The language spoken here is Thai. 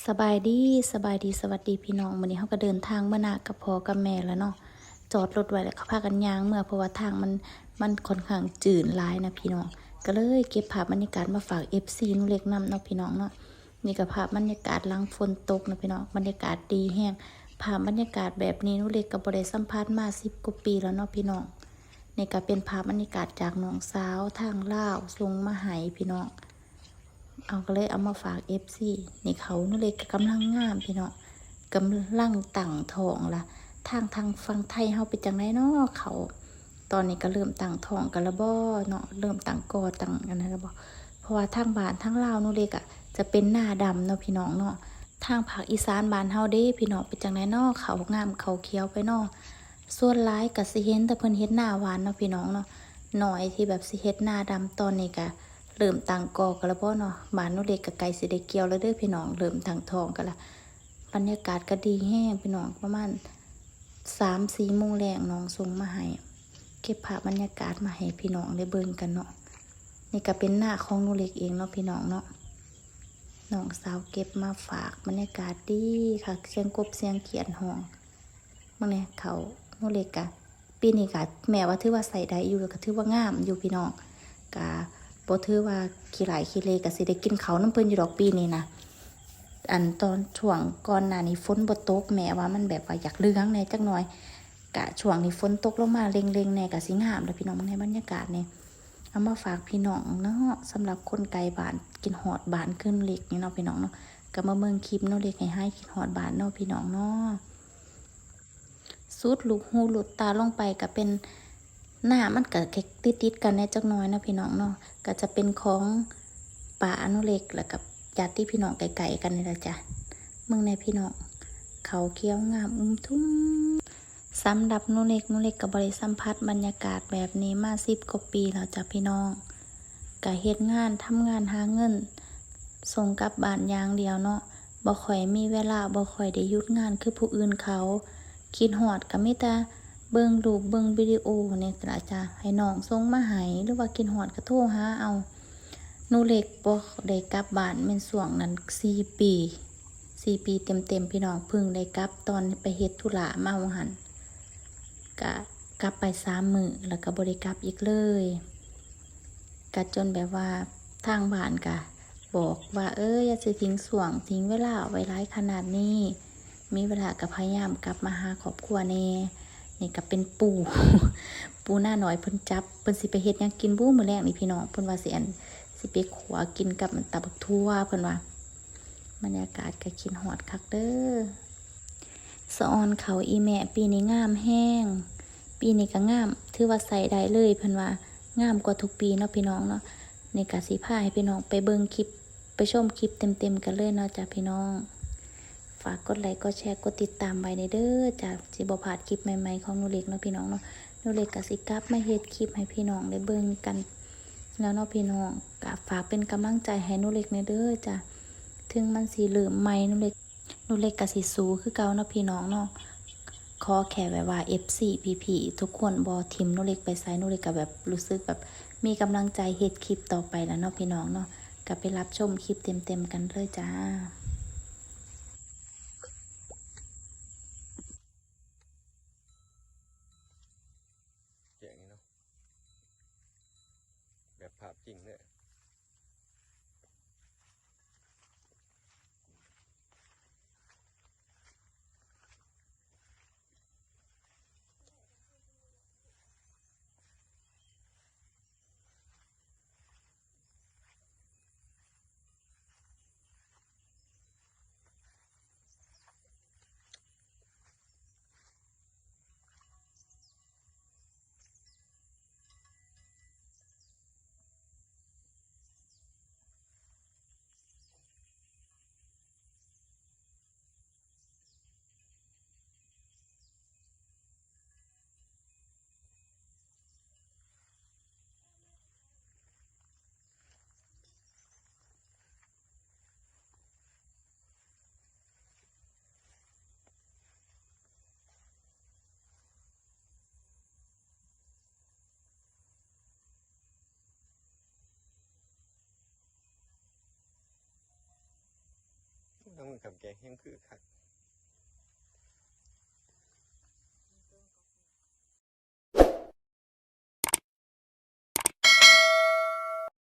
สบายดีสบายดีสวัสดีพี่น้องวันนี้เขาก็เดินทางเมื่อนากับพ่อกับแม่แล้วเนาะจอดรถไว้แล้วเขาพากันย่างเมื่อเพราะว่าทางมันค่อนข้างจืดหลายนะพี่น้องก็เลยเก็บภาพบรรยากาศมาฝากFCนุ่เล็กนำเนาะพี่น้องเนาะนี่ก็ภาพบรรยากาศหลังฝนตกนะพี่น้องบรรยากาศดีแห้งภาพบรรยากาศแบบนี้นุ่เล็กกับ่ได้สัมผัสมา10 กว่าปีแล้วเนาะพี่น้องนี่ก็เป็นภาพบรรยากาศจากน้องสาวทางลาวส่งมาให้พี่น้อง เอาก็เลยเอามาฝากFCนี่เขานี่เลยกำลังงามพี่น้องกำลังตั้งท้องล่ะทางฝั่งไทยเฮาเป็นจังไดเนาะเขาตอนนี้ก็เริ่มตั้งท้องกันแล้วบ่เนาะเริ่มตั้งกอตั้งอันนั้นแล้วบ่เพราะว่าทางบ้านทางลาวนู่นเลยก็จะเป็นหน้าดำเนาะพี่น้องเนาะทางภาคอีสานบ้านเฮาเด้พี่น้องเป็นจังไดเนาะเขางามเขาเขียวไปเนาะส่วนหลายก็สิเห็นแต่เพิ่นเฮ็ดหน้าหวานเนาะพี่น้องเนาะน้อยที่แบบสิเฮ็ดหน้าดำตอนนี้ก็ เริ่มตั้งกอกันแล้วพ่อเนาะบ้านนู้เด็กกับไก่สิได้เกี่ยวแล้วเด้อพี่น้องเริ่มตั้งทองกันละบรรยากาศก็ดีแห้งพี่น้องประมาณ3-4 โมงแรงน้องส่งมาให้เก็บภาพบรรยากาศมาให้พี่น้องได้เบิ่งกันเนาะนี่ก็เป็นหน้าของนูเล็กเองเนาะพี่น้องเนาะน้องสาวเก็บมาฝากบรรยากาศดีค่ะเสียงกบเสียงเขียนห้องมื่อนี้เขานูเล็กกะปีนี้กะแม่ว่าถือว่าใส่ได้อยู่ก็ถือว่างามอยู่พี่น้องกะ บ่ถือว่าขี้หลายขี้เลก็สิได้กินเขาวน้ำเพิ่นอยู่ดอกปีนี้นะอันตอนช่วงก่อนหน้านี้ฝนบ่ตกแม่ว่ามันแบบว่าอยากเลืองแหน่จักหน่อยกะช่วงนี้ฝนตกลงมาเล็งๆแหน่ก็สิงามแล้วพี่น้องในบรรยากาศนี่เอามาฝากพี่น้องเนาะสำหรับคนไกลบ้านกินฮอดบ้านขึ้นเล็กนี่เนาะพี่น้องเนาะก็มาเบิ่งคลิปเนาะเล็กให้กินฮอดบ้านเนาะพี่น้องเนาะสุดลูกหูลูกตาลงไปก็เป็น หน้ามันก็ติดกันแน่จักหน้อยนะพี่น้องเนาะก็จะเป็นของป่าอนุเล็กแล้วกับญาติพี่น้องไกลๆกันนี่แหละจ้ะเมืองในพี่น้องเขาเขียวงามทุ่มสำหรับนุเล็กกับบริสัมผัสบรรยากาศแบบนี้มา10 กว่าปีแล้วจ้ะพี่น้องก็เฮ็ดงานทำงานหาเงินส่งกลับบ้านอย่างเดียวเนาะบ่ค่อยมีเวลาบ่ค่อยได้หยุดงานคือผู้อื่นเขาคิดฮอดก็มีแต่เบิ่งรูปเบิ่งวิดีโอนี่ล่ะจ้ะให้น้องส่งมาให้หรือว่าคิดฮอดก็โทรหาเอาหนูเล็กบ่ได้กลับบ้านแม่นช่วงนั้น4 ปีเต็มพี่น้องเพิ่งได้กลับตอนไปเฮ็ดธุระมาว่าหั่นก็กลับไป3 มื้อแล้วก็บ่ได้กลับอีกเลยก็จนแบบว่าทางบ้านก็บอกว่าอย่าสิทิ้งเวลาไว้หลายขนาดนี้มีเวลาก็พยายามกลับมาหาครอบครัวแน่นี่ก็เป็นปู ปูหน้าหน่อยเพิ่นจับเพิ่นสิไปเฮ็ดหยังกินบู้มื้อแรกนี่พี่น้องเพิ่นว่าสิไปขัวกินกับตับบักทั่วเพิ่นว่าบรรยากาศก็คิดฮอดคักเด้อสะออนเขาอีแม่ปีนี้งามแห้งปีนี้ก็งามถือว่าใส่ได้เลยเพิ่นว่างามกว่าทุกปีเนาะพี่น้องเนาะในกะสิพาให้พี่น้องไปเบิ่งคลิปไปชมคลิปเต็มๆกันเลยเนาะจ้ะพี่น้องฝากกดไลค์กดแชร์กดติดตามไว้ในเด้อจ้ะสิบ่พลาดคลิปใหม่ๆของหนูเล็กเนาะพี่น้องเนาะหนูเล็กกะสิกลับมาเฮ็ดคลิปให้พี่น้องได้เบิ่งกันแล้วเนาะพี่น้องก็ฝากเป็นกำลังใจให้หนูเล็กในเด้อจ้ะถึงมันสิเริ่มใหม่หนูเล็กกะสิสู้คือเก่าเนาะพี่น้องเนาะขอแค่แบบว่า FC พี่ๆทุกคนบ่ทิ่มหนูเล็กไปไสหนูเล็กก็แบบรู้สึกแบบมีกำลังใจเฮ็ดคลิปต่อไปแล้วเนาะพี่น้องเนาะก็ไปรับชมคลิปเต็มๆกันเลยจ้าเจ๋งเนาะแบบภาพจริงเลย คำแกงแห้งคือคัก